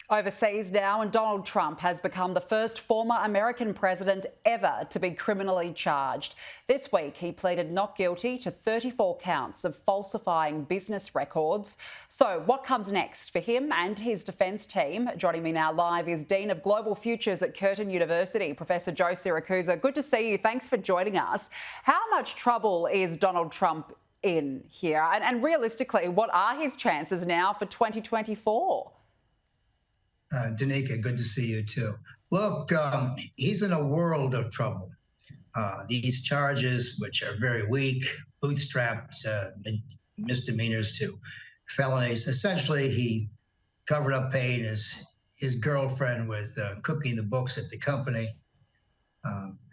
Overseas now, and Donald Trump has become the first former American president ever to be criminally charged. This week, he pleaded not guilty to 34 counts of falsifying business records. So what comes next for him and his defence team? Joining me now live is Dean of Global Futures at Curtin University, Professor Joe Siracusa. Good to see you. Thanks for joining us. How much trouble is Donald Trump in here? And realistically, what are his chances now for 2024? Danica, good to see you too. Look, he's in a world of trouble. These charges, which are very weak, bootstrapped misdemeanors to felonies. Essentially, he covered up paying his girlfriend with cooking the books at the company.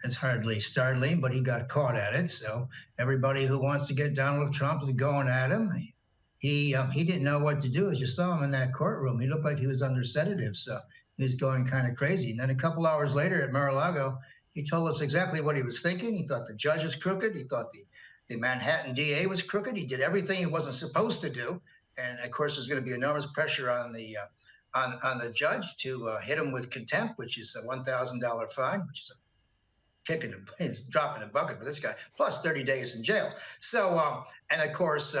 It's hardly startling, but he got caught at it. So everybody who wants to get Donald Trump is going at him. He didn't know what to do. As you saw him in that courtroom, he looked like he was under sedatives. So he was going kind of crazy. And then a couple hours later at Mar-a-Lago, he told us exactly what he was thinking. He thought the judge was crooked. He thought the Manhattan DA was crooked. He did everything he wasn't supposed to do. And of course, there's going to be enormous pressure on the judge to hit him with contempt, which is a $1,000 fine, which is it's a drop in the bucket for this guy, plus 30 days in jail. So, and of course,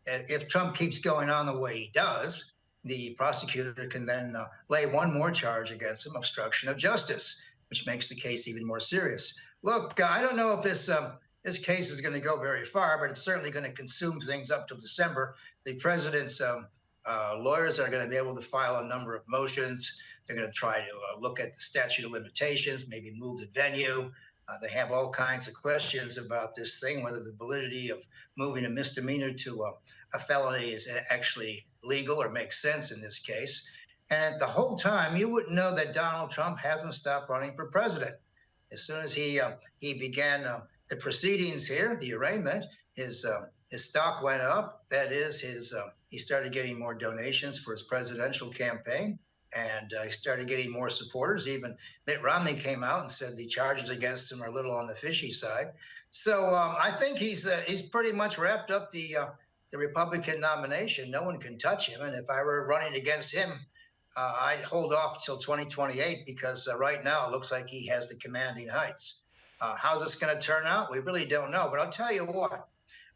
if Trump keeps going on the way he does, the prosecutor can then lay one more charge against him, obstruction of justice, which makes the case even more serious. Look, I don't know if this case is going to go very far, but it's certainly going to consume things up till December. The president's lawyers are going to be able to file a number of motions. They're going to try to look at the statute of limitations, maybe move the venue. They have all kinds of questions about this thing, whether the validity of moving a misdemeanor to a felony is actually legal or makes sense in this case. And the whole time, you wouldn't know that Donald Trump hasn't stopped running for president. As soon as he began the proceedings here, the arraignment, his stock went up. That is, he started getting more donations for his presidential campaign. And he started getting more supporters. Even Mitt Romney came out and said the charges against him are a little on the fishy side. So I think he's pretty much wrapped up the Republican nomination. No one can touch him. And if I were running against him, I'd hold off till 2028 because right now it looks like he has the commanding heights. How's this going to turn out? We really don't know. But I'll tell you what,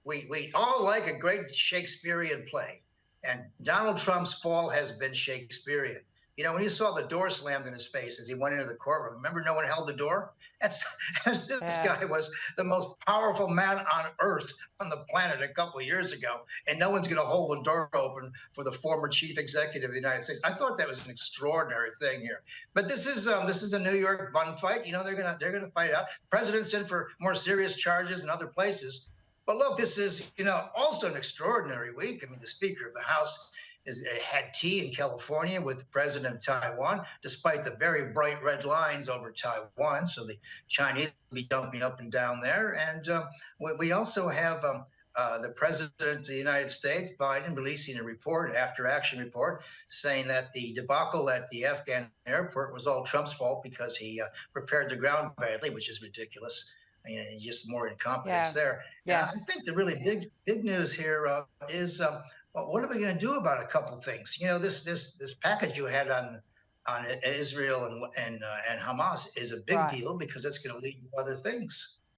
we all like a great Shakespearean play. And Donald Trump's fall has been Shakespearean. You know, when you saw the door slammed in his face as he went into the courtroom, remember no one held the door? This guy was the most powerful man on earth on the planet a couple of years ago, and no one's going to hold the door open for the former chief executive of the United States. I thought that was an extraordinary thing here. But this is a New York bun fight. You know, they're gonna fight out. President's in for more serious charges in other places. But look, this is, you know, also an extraordinary week. I mean, the Speaker of the House had tea in California with the president of Taiwan, despite the very bright red lines over Taiwan. So the Chinese will be dumping up and down there. And we also have the president of the United States, Biden, releasing a report, after action report, saying that the debacle at the Afghan airport was all Trump's fault because he prepared the ground badly, which is ridiculous. I mean, just more incompetence there. Yeah. I think the really big news here is well, what are we going to do about a couple things? You know, this package you had on Israel and Hamas is a big deal because it's going to lead to other things.